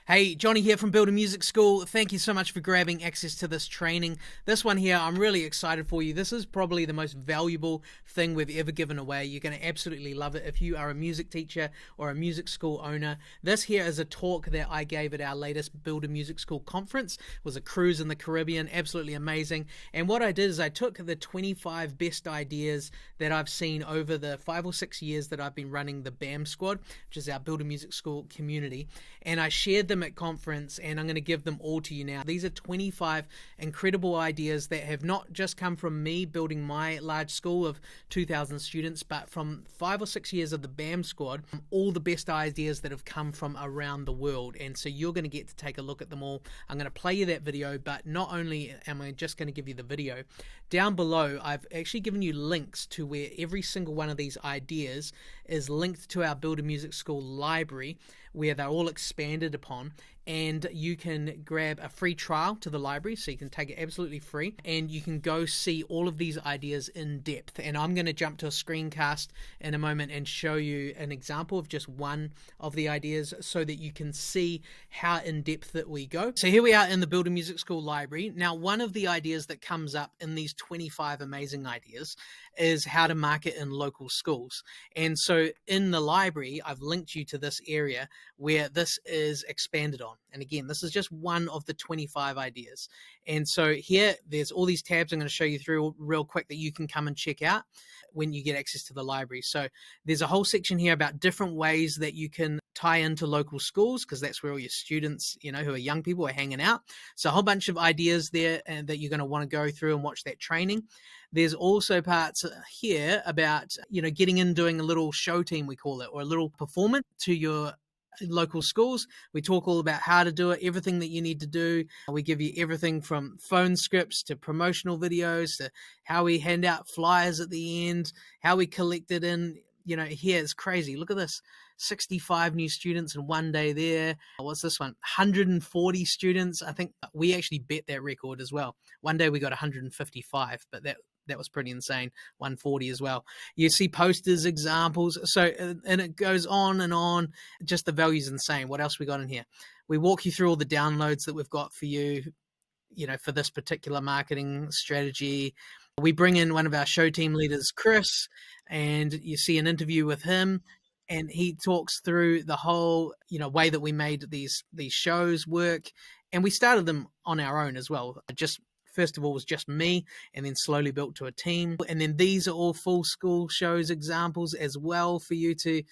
Hey, Johnny here from Build a Music School. Thank you so much for grabbing access to this training. This one here, I'm really excited for you. This is probably the most valuable thing we've ever given away. You're going to absolutely love it if you are a music teacher or a music school owner. This here is a talk that I gave at our latest Build a Music School conference. It was a cruise in the Caribbean, absolutely amazing. And what I did is I took the 25 best ideas that I've seen over the 5 or 6 years that I've been running the BAM squad, which is our Build a Music School community, and I shared them at conference, and I'm going to give them all to you now. These are 25 incredible ideas that have not just come from me building my large school of 2,000 students, but from 5 or 6 years of the BAM squad, all the best ideas that have come from around the world. And so you're going to get to take a look at them all. I'm going to play you that video, but not only am I just going to give you the video, down below I've actually given you links to where every single one of these ideas is linked to our Build a Music School library, where they're all expanded upon, and you can grab a free trial to the library, so you can take it absolutely free, and you can go see all of these ideas in depth. And I'm going to jump to a screencast in a moment and show you an example of just one of the ideas so that you can see how in depth that we go. So here we are in the Build a Music School library. Now, one of the ideas that comes up in these 25 amazing ideas is how to market in local schools. And so in the library, I've linked you to this area where this is expanded on. And again, this is just one of the 25 ideas. And so here, there's all these tabs I'm going to show you through real quick that you can come and check out when you get access to the library. So there's a whole section here about different ways that you can tie into local schools, because that's where all your students, who are young people, are hanging out. So a whole bunch of ideas there and that you're going to want to go through and watch that training. There's also parts here about, getting in, doing a little show team, we call it, or a little performance to your local schools. We talk all about how to do it, everything that you need to do. We give you everything from phone scripts to promotional videos to how we hand out flyers at the end, how we collect it in. Here it's crazy. Look at this. 65 new students in one day there. What's this one? 140 students. I think we actually bet that record as well. One day we got 155, but that was pretty insane. 140 as well. You see posters, examples. So, and it goes on and on. Just the value's insane. What else we got in here? We walk you through all the downloads that we've got for you, for this particular marketing strategy. We bring in one of our show team leaders, Chris, and you see an interview with him, and he talks through the whole, way that we made these shows work. And we started them on our own as well. First of all, was just me, and then slowly built to a team. And then these are all full school shows examples as well for you to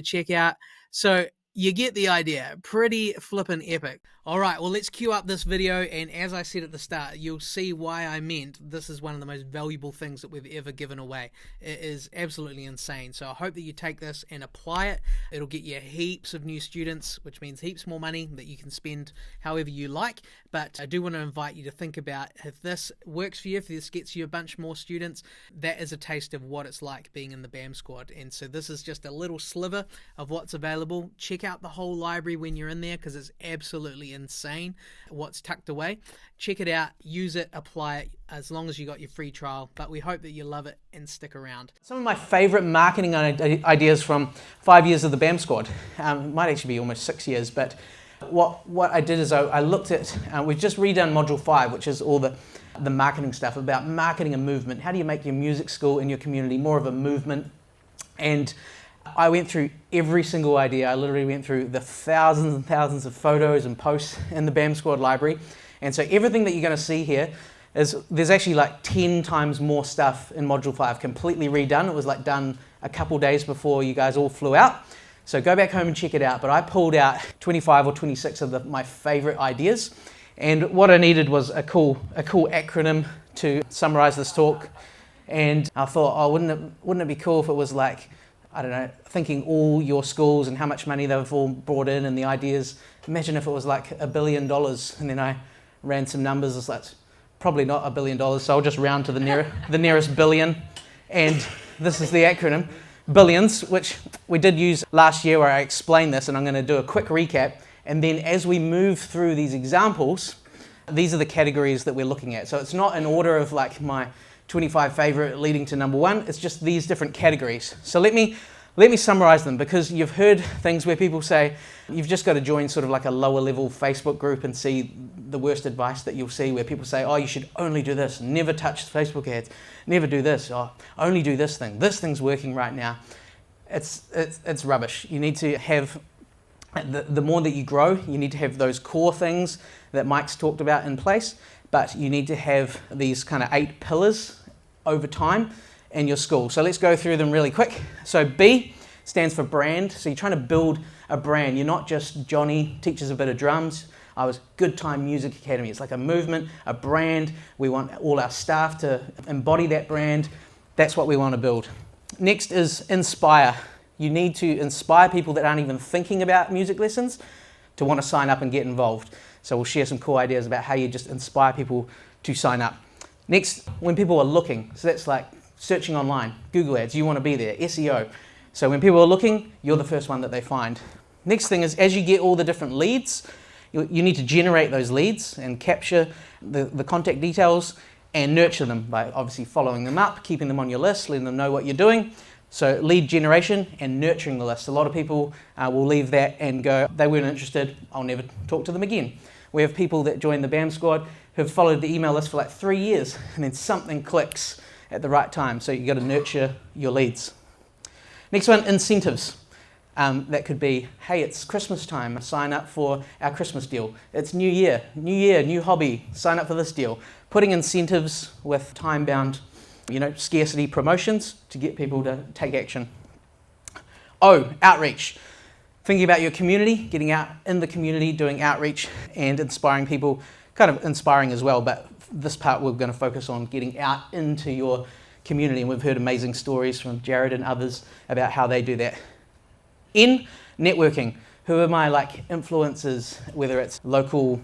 check out. So you get the idea. Pretty flippin' epic. All right, well, let's cue up this video. And as I said at the start, you'll see why I meant this is one of the most valuable things that we've ever given away. It is absolutely insane. So I hope that you take this and apply it. It'll get you heaps of new students, which means heaps more money that you can spend however you like. But I do want to invite you to think about, if this works for you, if this gets you a bunch more students, that is a taste of what it's like being in the BAM squad. And so this is just a little sliver of what's available. Check out the whole library when you're in there, because it's absolutely insane what's tucked away. Check it out, use it, apply it, as long as you got your free trial. But we hope that you love it and stick around. Some of my favorite marketing ideas from 5 years of the BAM squad. It might actually be almost 6 years, but what I did is I looked at, we've just redone module 5, which is all the marketing stuff about marketing and movement. How do you make your music school in your community more of a movement? And I went through every single idea. I literally went through the thousands and thousands of photos and posts in the BAM squad library. And so everything that you're going to see here is, there's actually like 10 times more stuff in module 5, completely redone. It was like done a couple days before you guys all flew out. So go back home and check it out. But I pulled out 25 or 26 of my favorite ideas. And what I needed was a cool acronym to summarize this talk. And I thought, oh, wouldn't it be cool if it was like, I don't know, thinking all your schools and how much money they've all brought in and the ideas. Imagine if it was like $1 billion. And then I ran some numbers. It's like, probably not $1 billion, so I'll just round to the nearest billion. And this is the acronym, billions, which we did use last year where I explained this, and I'm going to do a quick recap. And then as we move through these examples, these are the categories that we're looking at. So it's not in order of like my 25 favorite leading to number 1. It's just these different categories. So let me Let me summarize them, because you've heard things where people say you've just got to join sort of like a lower level Facebook group and see the worst advice that you'll see, where people say, oh, you should only do this, never touch Facebook ads, never do this, or only do this thing's working right now. It's rubbish. You need to have, the more that you grow, you need to have those core things that Mike's talked about in place, but you need to have these kind of 8 pillars over time in your school. So let's go through them really quick. So B stands for brand. So you're trying to build a brand. You're not just Johnny teaches a bit of drums. I was Good Time Music Academy. It's like a movement, a brand. We want all our staff to embody that brand. That's what we want to build. Next is inspire. You need to inspire people that aren't even thinking about music lessons to want to sign up and get involved. So we'll share some cool ideas about how you just inspire people to sign up. Next, when people are looking, so that's like searching online, Google ads, you want to be there, SEO. So when people are looking, you're the first one that they find. Next thing is, as you get all the different leads, you need to generate those leads and capture the contact details and nurture them by obviously following them up, keeping them on your list, letting them know what you're doing. So lead generation and nurturing the list. A lot of people will leave that and go, they weren't interested, I'll never talk to them again. We have people that join the BAM squad who have followed the email list for like 3 years, and then something clicks at the right time. So you've got to nurture your leads. Next one, incentives. That could be, hey, it's Christmas time, sign up for our Christmas deal. It's New Year, new hobby, sign up for this deal. Putting incentives with time-bound, scarcity promotions to get people to take action. O, outreach. Thinking about your community, getting out in the community, doing outreach and inspiring people, kind of inspiring as well, but this part we're going to focus on getting out into your community, and we've heard amazing stories from Jared and others about how they do that. N, networking. Who are my influencers, whether it's local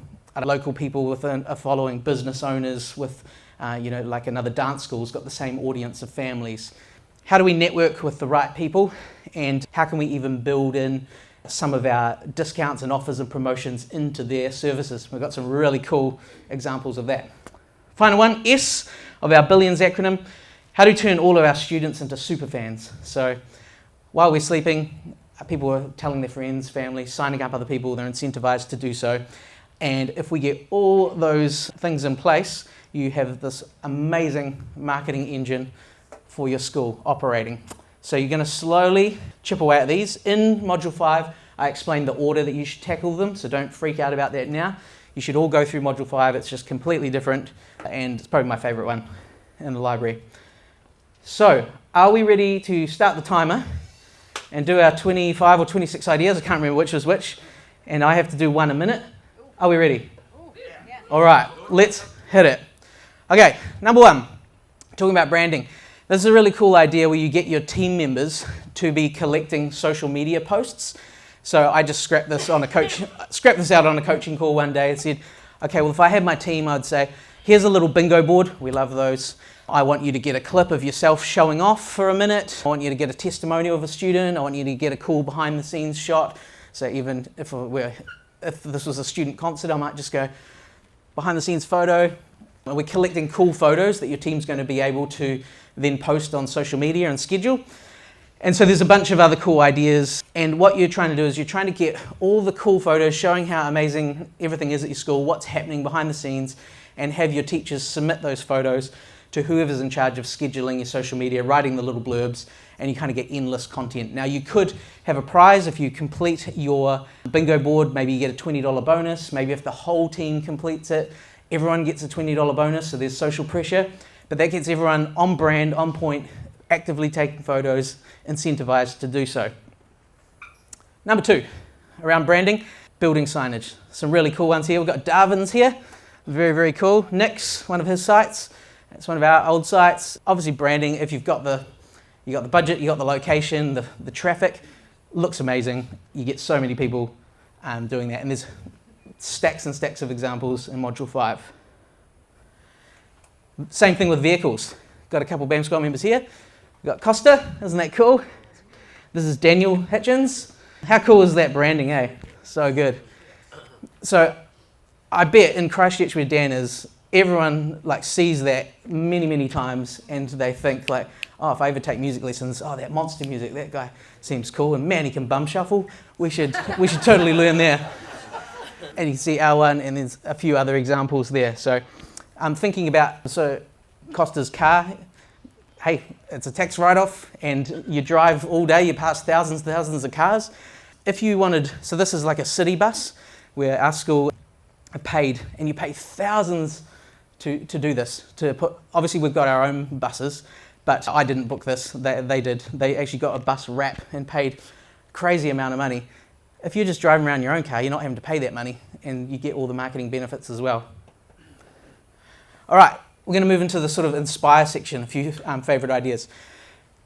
people within a following, business owners with another dance school's got the same audience of families. How do we network with the right people, and how can we even build in some of our discounts and offers and promotions into their services? We've got some really cool examples of that. Final one, S of our Billions acronym. How do we turn all of our students into super fans? So while we're sleeping, people are telling their friends, family, signing up other people, they're incentivized to do so. And if we get all those things in place, you have this amazing marketing engine for your school operating. So you're going to slowly chip away at these. In Module 5, I explained the order that you should tackle them, so don't freak out about that now. You should all go through Module 5. It's just completely different, and it's probably my favorite one in the library. So, are we ready to start the timer and do our 25 or 26 ideas? I can't remember which was which, and I have to do one a minute. Are we ready? Yeah. All right, let's hit it. Okay, number 1, talking about branding. This is a really cool idea where you get your team members to be collecting social media posts. So I just scrapped this out on a coaching call one day and said, okay, well, if I had my team, I'd say, here's a little bingo board. We love those. I want you to get a clip of yourself showing off for a minute. I want you to get a testimonial of a student. I want you to get a cool behind the scenes shot. So even if this was a student concert, I might just go behind the scenes photo. We're collecting cool photos that your team's going to be able to then post on social media and schedule. And so there's a bunch of other cool ideas. And what you're trying to do is you're trying to get all the cool photos showing how amazing everything is at your school, what's happening behind the scenes, and have your teachers submit those photos to whoever's in charge of scheduling your social media, writing the little blurbs, and you kind of get endless content. Now you could have a prize if you complete your bingo board. Maybe you get a $20 bonus. Maybe if the whole team completes it, everyone gets a $20 bonus, so there's social pressure. But that gets everyone on brand, on point, actively taking photos, incentivized to do so. Number 2, around branding, building signage. Some really cool ones here. We've got Darwin's here, very, very cool. Nick's, one of his sites. It's one of our old sites. Obviously branding, if you've got the budget, you've got the location, the traffic, looks amazing. You get so many people doing that, and there's stacks and stacks of examples in Module 5. Same thing with vehicles. Got a couple BAM Squad members here. We've got Costa, isn't that cool? This is Daniel Hitchens. How cool is that branding, eh? So good. So I bet in Christchurch where Dan is, everyone sees that many, many times, and they think oh, if I ever take music lessons, oh, that monster music, that guy seems cool, and man, he can bum shuffle. We should totally learn there. And you can see R1, and there's a few other examples there. So I'm thinking about, so Costa's car, hey, it's a tax write-off, and you drive all day, you pass thousands of cars. If you wanted, so this is like a city bus, where our school paid, and you pay thousands to do this. Obviously we've got our own buses, but I didn't book this, they did. They actually got a bus wrap and paid a crazy amount of money. If you're just driving around your own car, you're not having to pay that money, and you get all the marketing benefits as well. All right, we're going to move into the sort of inspire section, a few favorite ideas.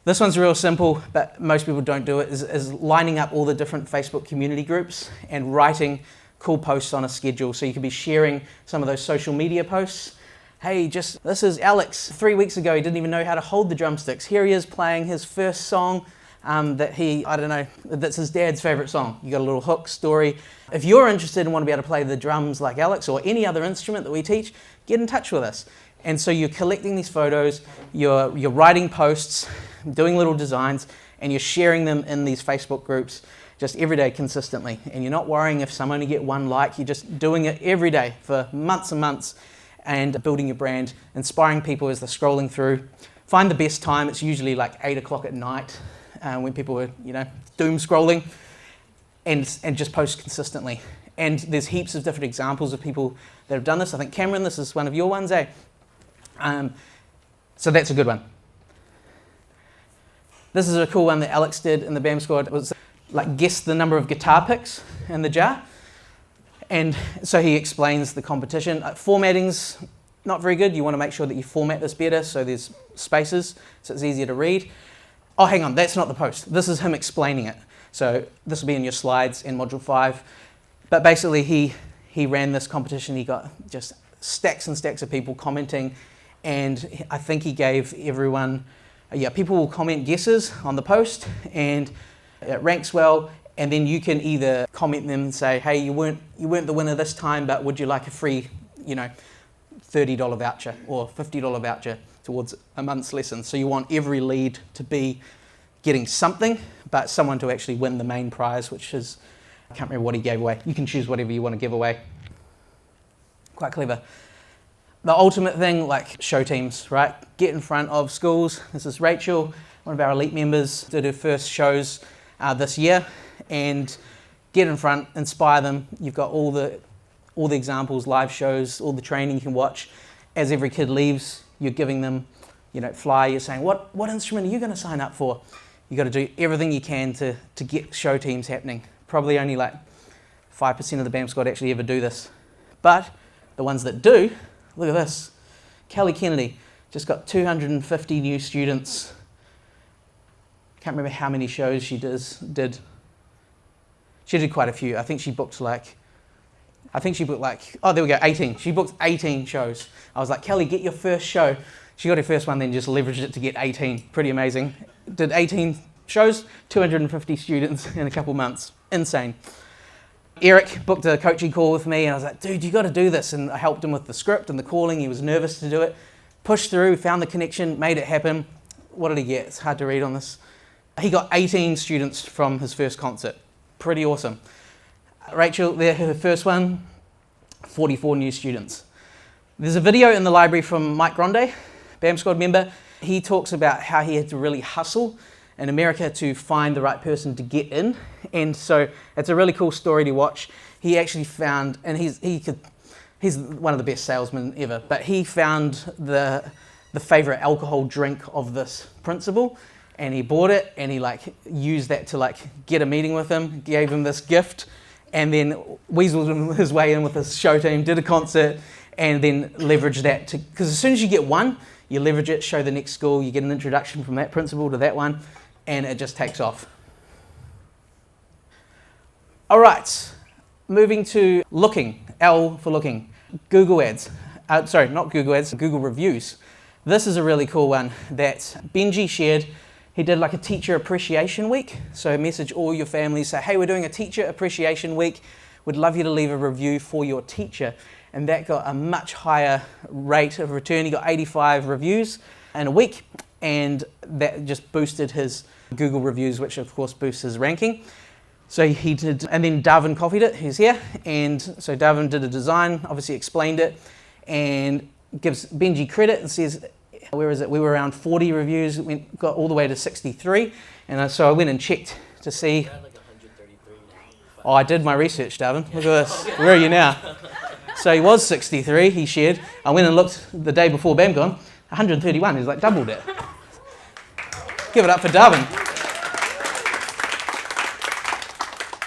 This one's real simple, but most people don't do it, is lining up all the different Facebook community groups and writing cool posts on a schedule. So you could be sharing some of those social media posts. Hey, this is Alex. 3 weeks ago, he didn't even know how to hold the drumsticks. Here he is playing his first song that's his dad's favorite song. You got a little hook story. If you're interested and want to be able to play the drums like Alex or any other instrument that we teach, get in touch with us. And so you're collecting these photos, you're writing posts, doing little designs, and you're sharing them in these Facebook groups just every day consistently. And you're not worrying if some only get one like, you're just doing it every day for months and months and building your brand, inspiring people as they're scrolling through. Find the best time. It's usually like 8 o'clock at night when people are, doom scrolling, and just post consistently. And there's heaps of different examples of people that have done this. I think Cameron, this is one of your ones, eh? So that's a good one. This is a cool one that Alex did in the BAM squad. It was like guess the number of guitar picks in the jar. And so he explains the competition. Formatting's not very good. You want to make sure that you format this better so there's spaces so it's easier to read. Oh, hang on, that's not the post. This is him explaining it. So this will be in your slides in Module 5. But basically he ran this competition. He got just stacks and stacks of people commenting, and I think he gave everyone, people will comment guesses on the post, and it ranks well, and then you can either comment them and say, hey, you weren't the winner this time, but would you like a free, $30 voucher or $50 voucher towards a month's lesson. So you want every lead to be getting something, but someone to actually win the main prize, which is, I can't remember what he gave away. You can choose whatever you want to give away. Quite clever. The ultimate thing, like show teams, right? Get in front of schools. This is Rachel, one of our elite members, did her first shows this year, and get in front, inspire them. You've got all the examples, live shows, all the training you can watch. As every kid leaves, you're giving them, flyer. You're saying, what instrument are you going to sign up for? You got to do everything you can to get show teams happening. Probably only like 5% of the BAM squad actually ever do this, but the ones that do, look at this. Kelly Kennedy just got 250 new students. Can't remember how many shows she did. She did quite a few. I think she booked 18. She booked 18 shows. I was like, Kelly, get your first show. She got her first one, then just leveraged it to get 18. Pretty amazing. Did 18 shows, 250 students in a couple months. Insane. Eric booked a coaching call with me, and I was like, dude, you got to do this. And I helped him with the script and the calling. He was nervous to do it. Pushed through, found the connection, made it happen. What did he get? It's hard to read on this. He got 18 students from his first concert. Pretty awesome. Rachel, her first one, 44 new students. There's a video in the library from Mike Grande, BAM squad member. He talks about how he had to really hustle in America to find the right person to get in. And so it's a really cool story to watch. He actually found, and he's one of the best salesmen ever, but he found the favorite alcohol drink of this principal, and he bought it, and he used that to get a meeting with him, gave him this gift, and then weaseled his way in with his show team, did a concert, and then leveraged that because as soon as you get one, you leverage it, show the next school, you get an introduction from that principal to that one, and it just takes off. All right, moving to looking, L for looking. Google ads, not Google ads, Google reviews. This is a really cool one that Benji shared. He did a teacher appreciation week. So message all your families, say, hey, we're doing a teacher appreciation week. We'd love you to leave a review for your teacher. And that got a much higher rate of return. He got 85 reviews in a week. and that just boosted his Google reviews, which of course boosts his ranking. So he did, and then Darwin copied it, he's here, and so Darwin did a design, obviously explained it, and gives Benji credit and says, where is it? We were around 40 reviews, got all the way to 63, and so I went and checked to see. Like 133 now. Oh, I did my research, Darwin. Look at this. Where are you now? So he was 63, he shared. I went and looked the day before BAMCon, 131, he's like doubled it. Give it up for Darwin.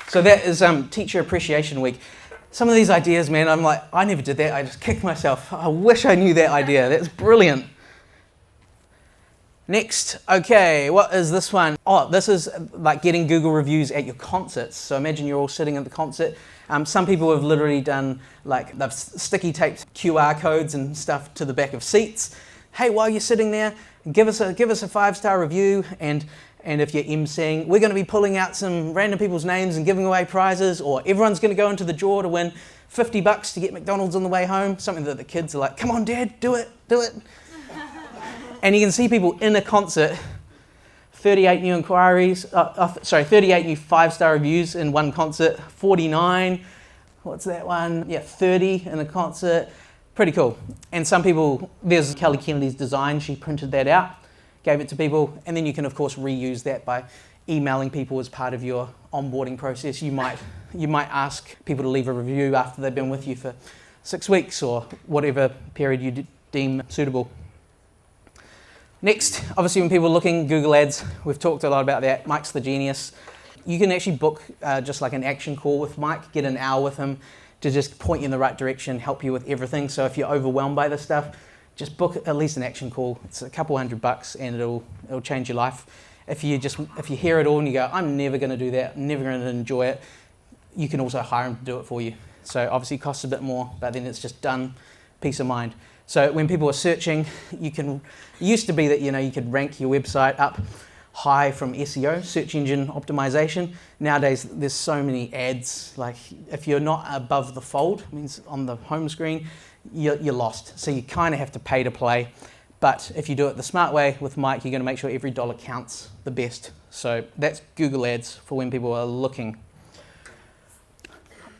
So that is Teacher Appreciation Week. Some of these ideas, man, I'm like, I never did that. I just kicked myself. I wish I knew that idea. That's brilliant. Next, okay, what is this one? Oh, this is like getting Google reviews at your concerts. So imagine you're all sitting at the concert. Some people have literally done, like, they've sticky taped QR codes and stuff to the back of seats. Hey, while you're sitting there, give us a 5-star review, and if you're emceeing, we're going to be pulling out some random people's names and giving away prizes, or everyone's going to go into the draw to win $50 to get McDonald's on the way home. Something that the kids are like, come on, Dad, do it. And you can see people in a concert, 38 new inquiries, 38 new 5-star reviews in one concert, 49, what's that one? Yeah, 30 in a concert. Pretty cool. And some people, there's Kelly Kennedy's design, she printed that out, gave it to people, and then you can of course reuse that by emailing people as part of your onboarding process. You might ask people to leave a review after they've been with you for 6 weeks or whatever period you deem suitable. Next, obviously when people are looking, Google Ads, we've talked a lot about that. Mike's the genius. You can actually book just like an action call with Mike, get an hour with him to just point you in the right direction, help you with everything. So if you're overwhelmed by this stuff, just book at least an action call. It's a couple $100 and it'll change your life. If you hear it all and you go, I'm never going to do that, I'm never going to enjoy it, you can also hire him to do it for you. So obviously it costs a bit more, but then it's just done, peace of mind. So when people are searching, it used to be that you could rank your website up high from SEO, search engine optimization. Nowadays there's so many ads, like if you're not above the fold, means on the home screen, you're lost. So you kind of have to pay to play. But if you do it the smart way with Mike, you're going to make sure every dollar counts the best. So that's Google Ads for when people are looking.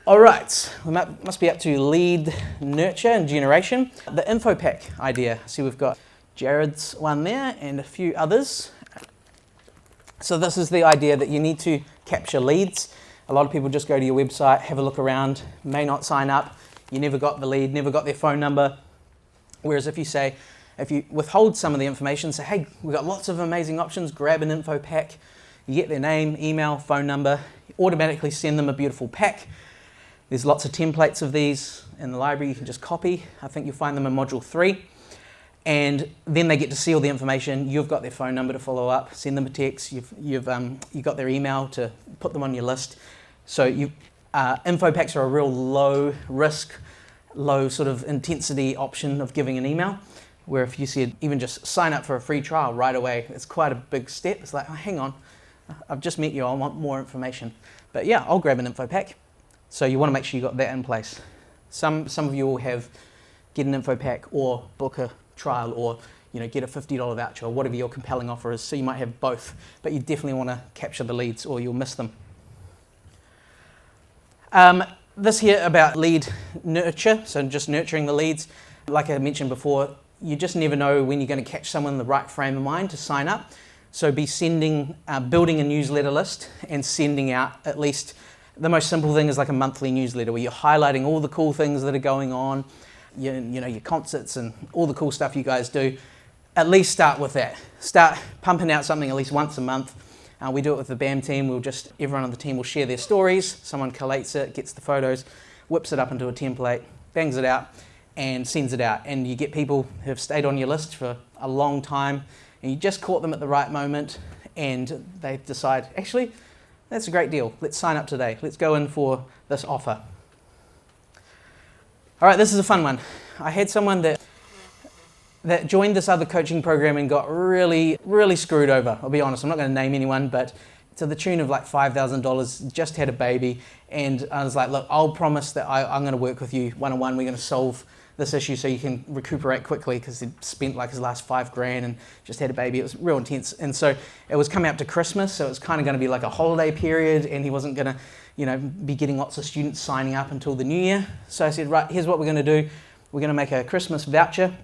All right, we must be up to lead nurture and generation. The info pack idea. See, we've got Jared's one there and a few others. So this is the idea that you need to capture leads. A lot of people just go to your website, have a look around, may not sign up. You never got the lead, never got their phone number. Whereas if you withhold some of the information, say, hey, we've got lots of amazing options, grab an info pack, you get their name, email, phone number, you automatically send them a beautiful pack. There's lots of templates of these in the library you can just copy. I think you'll find them in module 3. And then they get to see all the information. You've got their phone number to follow up, send them a text, you've got their email to put them on your list. So info packs are a real low risk, low sort of intensity option of giving an email, where if you said even just sign up for a free trial right away, it's quite a big step. It's like, oh, hang on, I've just met you, I want more information. But yeah, I'll grab an info pack. So you want to make sure you got that in place. Some of you will have get an info pack or book a trial or get a $50 voucher or whatever your compelling offer is. So you might have both, but you definitely want to capture the leads or you'll miss them. This here about lead nurture, so just nurturing the leads. Like I mentioned before, you just never know when you're going to catch someone in the right frame of mind to sign up. So be building a newsletter list and sending out at least. The most simple thing is like a monthly newsletter where you're highlighting all the cool things that are going on, your concerts and all the cool stuff you guys do. At least start with that. Start pumping out something at least once a month. We do it with the BAM team. Everyone on the team will share their stories. Someone collates it, gets the photos, whips it up into a template, bangs it out, and sends it out. And you get people who have stayed on your list for a long time, and you just caught them at the right moment, and they decide, actually, that's a great deal. Let's sign up today. Let's go in for this offer. All right, this is a fun one. I had someone that joined this other coaching program and got really, really screwed over. I'll be honest, I'm not going to name anyone, but to the tune of like $5,000, just had a baby. And I was like, look, I'll promise that I'm going to work with you one-on-one. We're going to solve this issue so you can recuperate quickly, because he'd spent like his last $5,000 and just had a baby. It was real intense. And so it was coming up to Christmas, so it was kind of going to be like a holiday period, and he wasn't going to, be getting lots of students signing up until the new year. So I said, right, here's what we're going to do. We're going to make a Christmas voucher.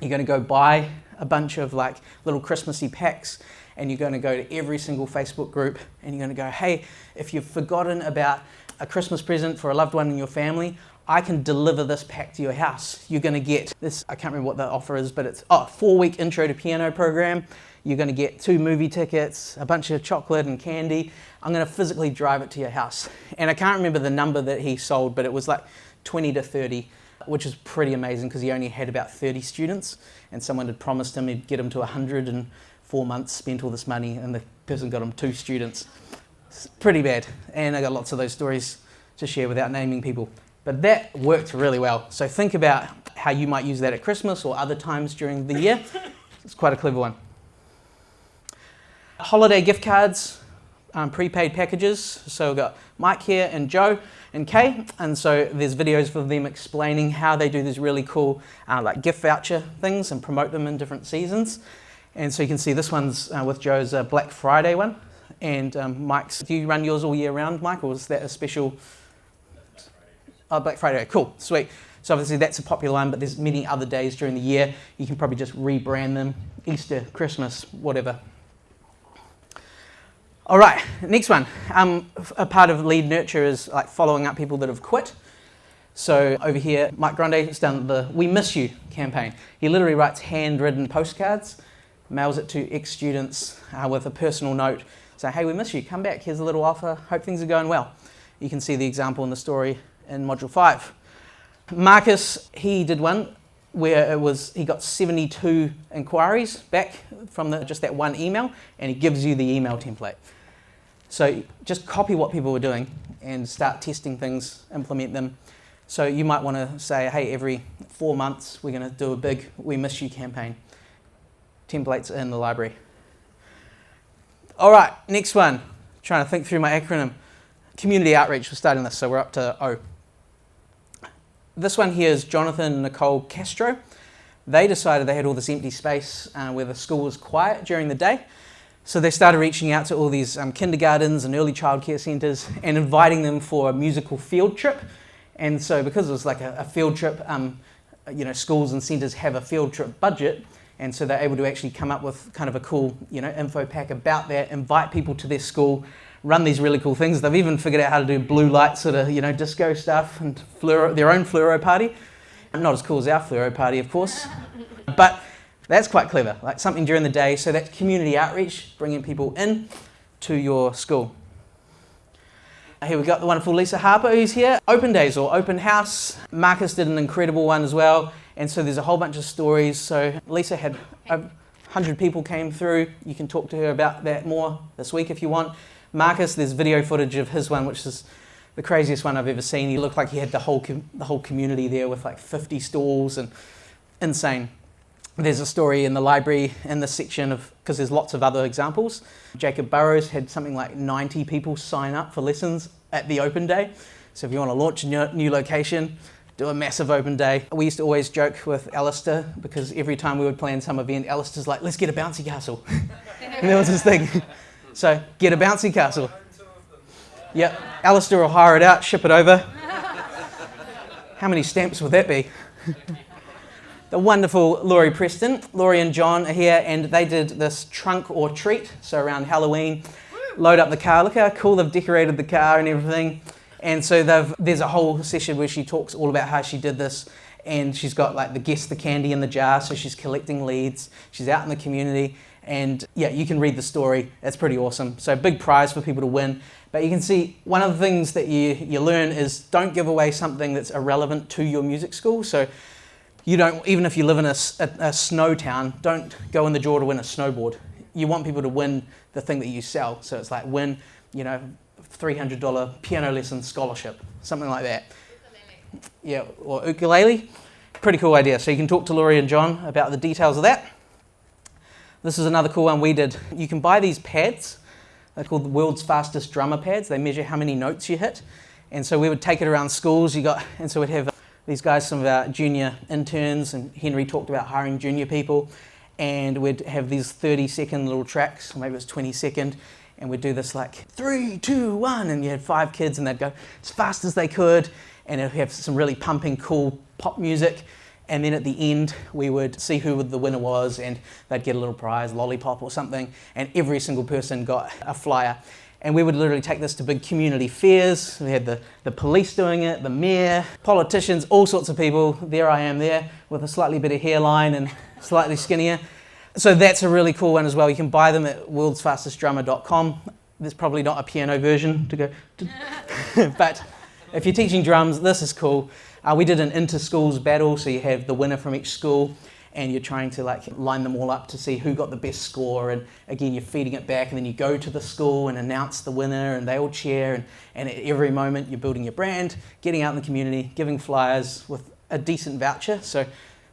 You're going to go buy a bunch of like little Christmassy packs, and you're going to go to every single Facebook group, and you're going to go, hey, if you've forgotten about a Christmas present for a loved one in your family, I can deliver this pack to your house. You're going to get this, I can't remember what the offer is, but it's a 4-week intro to piano program. You're going to get 2 movie tickets, a bunch of chocolate and candy. I'm going to physically drive it to your house. And I can't remember the number that he sold, but it was like 20 to 30, which is pretty amazing because he only had about 30 students, and someone had promised him he'd get him to 100 in 4 months, spent all this money, and the person got him 2 students. It's pretty bad. And I got lots of those stories to share without naming people. But that worked really well. So think about how you might use that at Christmas or other times during the year. It's quite a clever one. Holiday gift cards, prepaid packages. So we've got Mike here and Joe and Kay. And so there's videos for them explaining how they do these really cool like gift voucher things and promote them in different seasons. And so you can see this one's with Joe's Black Friday one. And Mike's, do you run yours all year round, Mike, or is that a special? Black Friday, cool, sweet. So obviously that's a popular one, but there's many other days during the year. You can probably just rebrand them, Easter, Christmas, whatever. All right, next one. A part of lead nurture is like following up people that have quit. So over here, Mike Grande has done the We Miss You campaign. He literally writes handwritten postcards, mails it to ex-students with a personal note saying, hey, we miss you, come back, here's a little offer, hope things are going well. You can see the example in the story in Module 5. Marcus, he did one where he got 72 inquiries back from just that one email, and he gives you the email template. So just copy what people were doing and start testing things, implement them. So you might want to say, hey, every 4 months we're going to do a big We Miss You campaign. Templates in the library. All right, next one. Trying to think through my acronym. Community outreach, we're starting this, so we're up to O. This one here is Jonathan and Nicole Castro. They decided they had all this empty space where the school was quiet during the day. So they started reaching out to all these kindergartens and early childcare centres and inviting them for a musical field trip. And so because it was like a field trip, schools and centres have a field trip budget. And so they're able to actually come up with kind of a cool, info pack about that, invite people to their school, run these really cool things. They've even figured out how to do blue light sort of, disco stuff and their own fluoro party. Not as cool as our fluoro party, of course. But that's quite clever, like something during the day. So that's community outreach, bringing people in to your school. Here we've got the wonderful Lisa Harper who's here. Open days or open house. Marcus did an incredible one as well. And so there's a whole bunch of stories. So Lisa had 100 people came through. You can talk to her about that more this week if you want. Marcus, there's video footage of his one, which is the craziest one I've ever seen. He looked like he had the whole community there with like 50 stalls and insane. There's a story in the library in this section of, because there's lots of other examples. Jacob Burrows had something like 90 people sign up for lessons at the open day. So if you want to launch a new location, do a massive open day. We used to always joke with Alistair because every time we would plan some event, Alistair's like, let's get a bouncy castle. And that was his thing. So get a bouncy castle. Yep, Alistair will hire it out, ship it over. How many stamps would that be? The wonderful Laurie Preston. Laurie and John are here, and they did this trunk or treat. So around Halloween, load up the car. Look how cool they've decorated the car and everything. And so there's a whole session where she talks all about how she did this, and she's got like the candy in the jar, so she's collecting leads. She's out in the community, and yeah, you can read the story. It's pretty awesome. So big prize for people to win. But you can see one of the things that you learn is don't give away something that's irrelevant to your music school. So you don't, even if you live in a snow town, don't go in the draw to win a snowboard. You want people to win the thing that you sell. So it's like win, $300 piano lesson scholarship, something like that. Ukulele. Yeah, or ukulele. Pretty cool idea. So you can talk to Laurie and John about the details of that. This is another cool one we did. You can buy these pads. They're called the world's fastest drummer pads. They measure how many notes you hit. And so we would take it around schools. And so we'd have these guys, some of our junior interns, and Henry talked about hiring junior people, and we'd have these 30-second little tracks, or maybe it was 20-second, and we'd do this like 3, 2, 1, and you had 5 kids, and they'd go as fast as they could, and it'd have some really pumping, cool pop music. And then at the end, we would see who the winner was, and they'd get a little prize, lollipop or something, and every single person got a flyer. And we would literally take this to big community fairs. We had the police doing it, the mayor, politicians, all sorts of people. There I am there with a slightly better hairline and slightly skinnier. So that's a really cool one as well. You can buy them at worldsfastestdrummer.com. There's probably not a piano version to go, but if you're teaching drums, this is cool. We did an inter-schools battle, so you have the winner from each school, and you're trying to like line them all up to see who got the best score, and again you're feeding it back, and then you go to the school and announce the winner, and they all cheer, and at every moment you're building your brand, getting out in the community, giving flyers with a decent voucher. So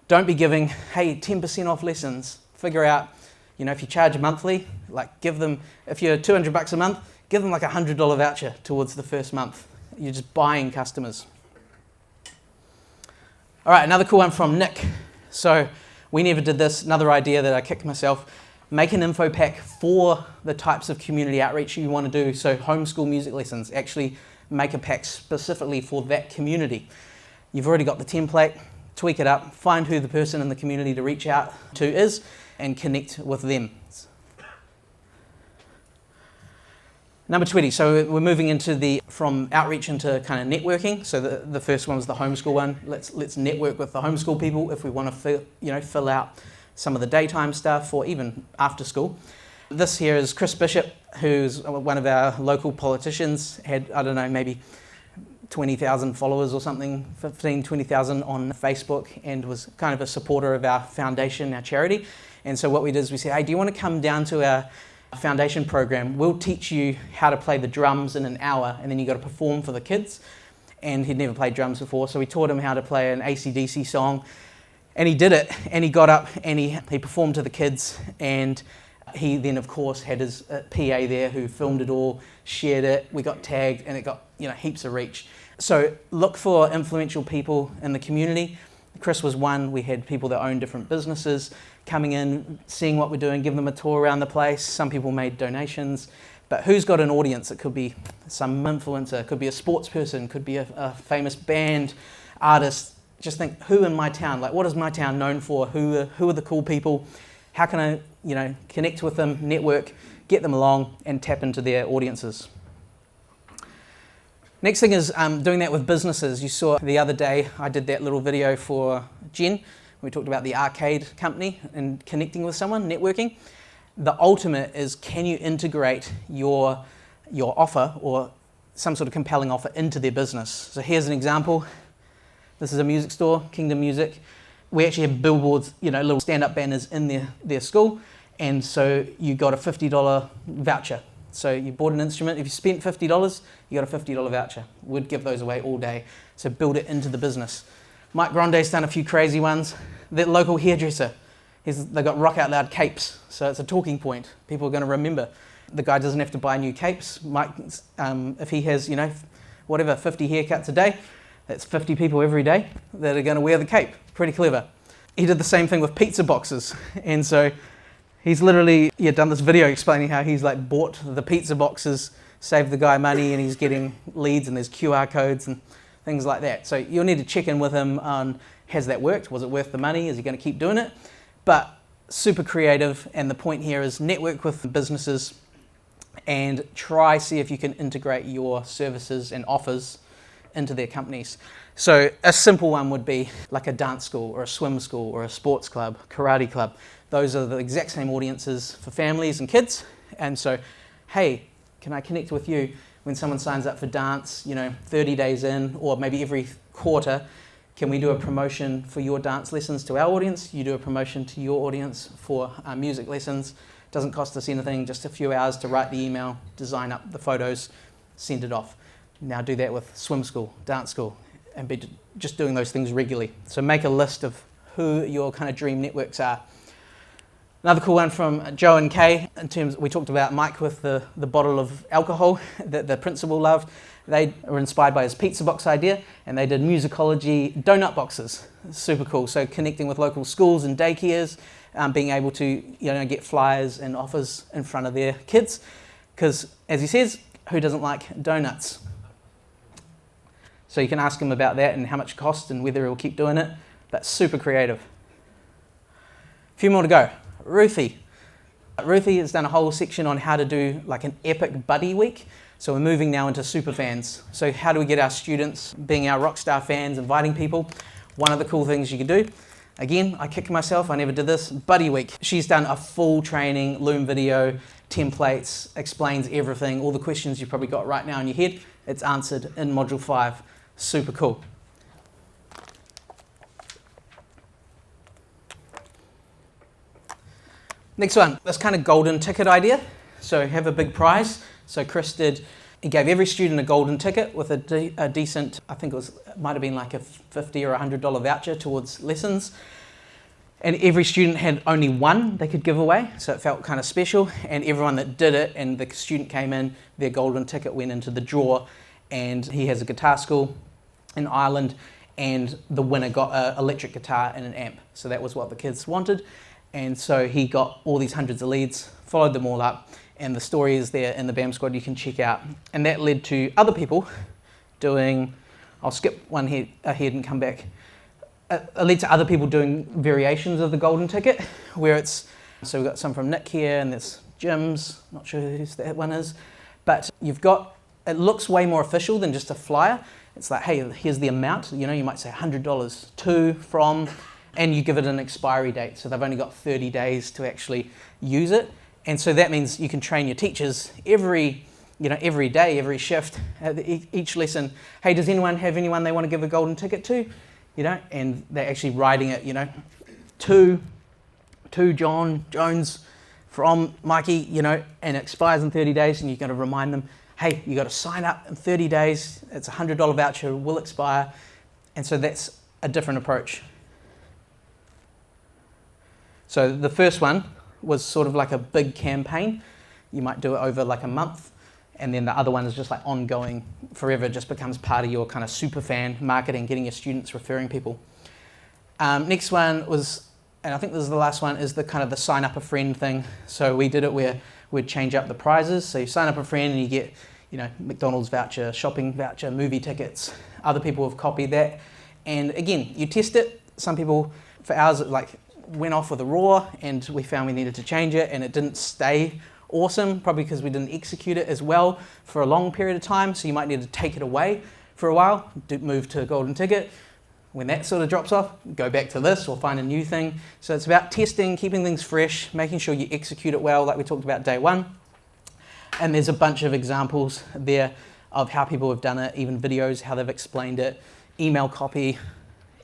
don't be giving, hey, 10% off lessons. Figure out, if you charge monthly, like give them, if you're $200 a month, give them like a $100 voucher towards the first month. You're just buying customers. All right, another cool one from Nick. So we never did this, another idea that I kicked myself. Make an info pack for the types of community outreach you want to do. So homeschool music lessons, actually make a pack specifically for that community. You've already got the template, tweak it up, find who the person in the community to reach out to is, and connect with them. Number 20, so we're moving into from outreach into kind of networking. So the first one was the homeschool one. Let's network with the homeschool people if we want to fill out some of the daytime stuff or even after school. This here is Chris Bishop, who's one of our local politicians, had, I don't know, maybe 20,000 followers or something, 15, 20,000 on Facebook, and was kind of a supporter of our foundation, our charity. And so what we did is we said, hey, do you want to come down to our foundation program? We'll teach you how to play the drums in an hour, and then you got to perform for the kids. And he'd never played drums before, so we taught him how to play an AC/DC song, and he did it, and he got up and he performed to the kids, and he then of course had his PA there who filmed it all, shared it, we got tagged, and it got heaps of reach. So look for influential people in the community. Chris was one. We had people that own different businesses coming in, seeing what we're doing, give them a tour around the place. Some people made donations, but who's got an audience? It could be some influencer, it could be a sports person, could be a famous band, artist. Just think, who in my town, like what is my town known for? Who are the cool people? How can I, connect with them, network, get them along, and tap into their audiences? Next thing is doing that with businesses. You saw the other day, I did that little video for Jen. We talked about the arcade company and connecting with someone, networking. The ultimate is, can you integrate your offer or some sort of compelling offer into their business? So here's an example. This is a music store, Kingdom Music. We actually have billboards, little stand-up banners in their school, and so you got a $50 voucher. So you bought an instrument, if you spent $50, you got a $50 voucher. We'd give those away all day. So build it into the business. Mike Grande's done a few crazy ones. The local hairdresser, they've got rock out loud capes, so it's a talking point. People are going to remember. The guy doesn't have to buy new capes. Mike, if he has, 50 haircuts a day, that's 50 people every day that are going to wear the cape. Pretty clever. He did the same thing with pizza boxes, and so he's literally done this video explaining how he's bought the pizza boxes, saved the guy money, and he's getting leads, and there's QR codes and things like that. So you'll need to check in with him on, has that worked? Was it worth the money? Is he going to keep doing it? But super creative, and the point here is network with businesses and see if you can integrate your services and offers into their companies. So a simple one would be like a dance school or a swim school or a sports club, karate club. Those are the exact same audiences for families and kids. And so, hey, can I connect with you when someone signs up for dance, 30 days in, or maybe every quarter? Can we do a promotion for your dance lessons to our audience? You do a promotion to your audience for music lessons. Doesn't cost us anything, just a few hours to write the email, design up the photos, send it off. Now do that with swim school, dance school, and be just doing those things regularly. So make a list of who your kind of dream networks are. Another cool one from Joe and Kay, we talked about Mike with the bottle of alcohol that the principal loved. They were inspired by his pizza box idea, and they did musicology donut boxes. Super cool. So connecting with local schools and daycares, being able to get flyers and offers in front of their kids, because as he says, who doesn't like donuts? So you can ask him about that and how much it costs and whether he'll keep doing it. That's super creative. A few more to go. Ruthie. Ruthie has done a whole section on how to do like an epic buddy week. So we're moving now into super fans. So how do we get our students being our rock star fans, inviting people? One of the cool things you can do, again, I kick myself, I never did this, buddy week. She's done a full training, Loom video, templates, explains everything, all the questions you've probably got right now in your head, it's answered in Module 5. Super cool. Next one, this kind of golden ticket idea. So have a big prize. So Chris he gave every student a golden ticket with a decent, I think it might have been like a $50 or $100 voucher towards lessons. And every student had only one they could give away, so it felt kind of special. And everyone that did it and the student came in, their golden ticket went into the draw. And he has a guitar school in Ireland, and the winner got an electric guitar and an amp. So that was what the kids wanted. And so he got all these hundreds of leads, followed them all up, and the story is there in the BAM squad you can check out. And that led to other people doing, I'll skip one ahead and come back. It led to other people doing variations of the golden ticket, where so we've got some from Nick here, and there's Jim's, not sure who that one is, but it looks way more official than just a flyer. It's like, hey, here's the amount, you might say $100 to, from, and you give it an expiry date. So they've only got 30 days to actually use it. And so that means you can train your teachers every day, every shift, each lesson. Hey, does anyone have anyone they want to give a golden ticket to? And they're actually writing it, to John Jones from Mikey, and it expires in 30 days, and you've got to remind them, hey, you got to sign up in 30 days. It's a $100 voucher, will expire. And so that's a different approach. So the first one was sort of like a big campaign. You might do it over like a month, and then the other one is just like ongoing forever. It just becomes part of your kind of super fan marketing, getting your students, referring people. Next one was, and I think this is the last one, is the kind of the sign up a friend thing. So we did it where we'd change up the prizes. So you sign up a friend and you get, McDonald's voucher, shopping voucher, movie tickets. Other people have copied that. And again, you test it. Some people, for ours, went off with a roar, and we found we needed to change it, and it didn't stay awesome, probably because we didn't execute it as well for a long period of time. So you might need to take it away for a while, move to a golden ticket. When that sort of drops off, go back to this or find a new thing. So it's about testing, keeping things fresh, making sure you execute it well, like we talked about day one. And there's a bunch of examples there of how people have done it, even videos, how they've explained it, email copy,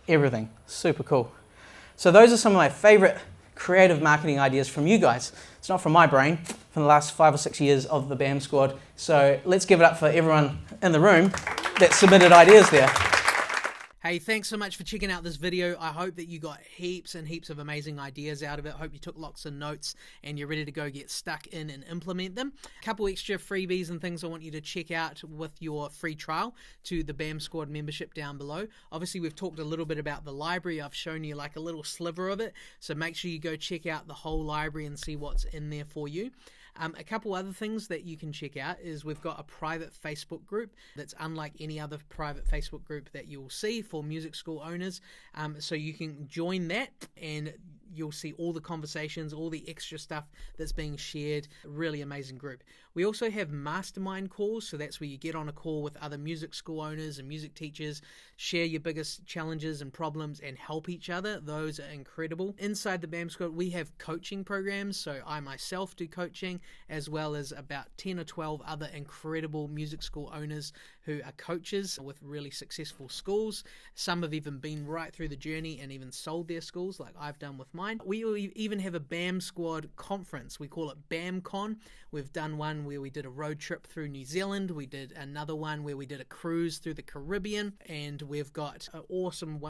everything. Super cool. So those are some of my favorite creative marketing ideas from you guys. It's not from my brain, from the last 5 or 6 years of the BAM squad. So let's give it up for everyone in the room that submitted ideas there. Hey, thanks so much for checking out this video. I hope that you got heaps and heaps of amazing ideas out of it. Hope you took lots of notes and you're ready to go get stuck in and implement them. A couple extra freebies and things I want you to check out with your free trial to the BAM Squad membership down below. Obviously, we've talked a little bit about the library. I've shown you like a little sliver of it. So make sure you go check out the whole library and see what's in there for you. A couple other things that you can check out is we've got a private Facebook group that's unlike any other private Facebook group that you'll see for music school owners. So you can join that and you'll see all the conversations, all the extra stuff that's being shared. Really amazing group. We also have mastermind calls, so that's where you get on a call with other music school owners and music teachers, share your biggest challenges and problems and help each other. Those are incredible. Inside the BAM Squad, we have coaching programs, so I myself do coaching, as well as about 10 or 12 other incredible music school owners who are coaches with really successful schools. Some have even been right through the journey and even sold their schools like I've done with mine. We even have a BAM Squad conference. We call it BAMCon. We've done one where we did a road trip through New Zealand. We did another one where we did a cruise through the Caribbean, and we've got an awesome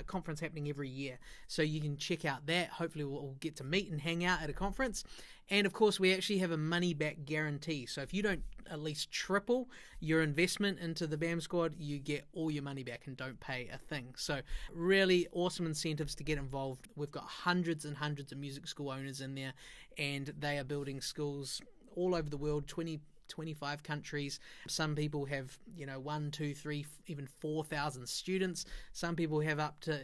conference happening every year. So you can check out that. Hopefully we'll get to meet and hang out at a conference. And of course, we actually have a money back guarantee. So if you don't at least triple your investment investment into the BAM squad, you get all your money back and don't pay a thing. So really awesome incentives to get involved. We've got hundreds and hundreds of music school owners in there, and they are building schools all over the world, 25 countries. Some people have 1, 2, 3, even 4,000 students. Some people have up to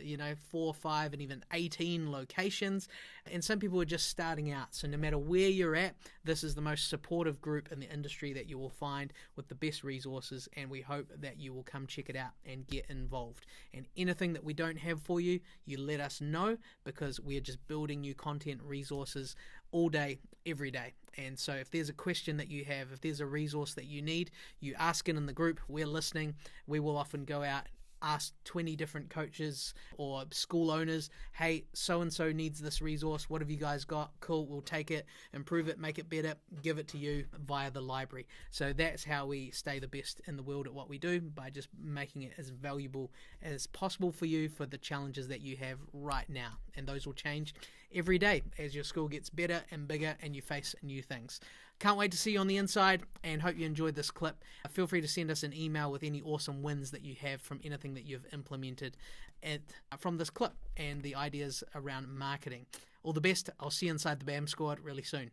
4, 5, and even 18 locations, and some people are just starting out. So no matter where you're at, this is the most supportive group in the industry that you will find, with the best resources, and we hope that you will come check it out and get involved. And anything that we don't have for you, you let us know, because we are just building new content resources all day, every day. And so if there's a question that you have, if there's a resource that you need, you ask it in the group. We're listening. We will often go out, ask 20 different coaches or school owners, hey, so-and-so needs this resource. What have you guys got? Cool, we'll take it, improve it, make it better, give it to you via the library. So that's how we stay the best in the world at what we do, by just making it as valuable as possible for you for the challenges that you have right now. And those will change every day as your school gets better and bigger and you face new things. Can't wait to see you on the inside, and hope you enjoyed this clip. Feel free to send us an email with any awesome wins that you have from anything that you've implemented from this clip and the ideas around marketing. All the best. I'll see you inside the BAM squad really soon.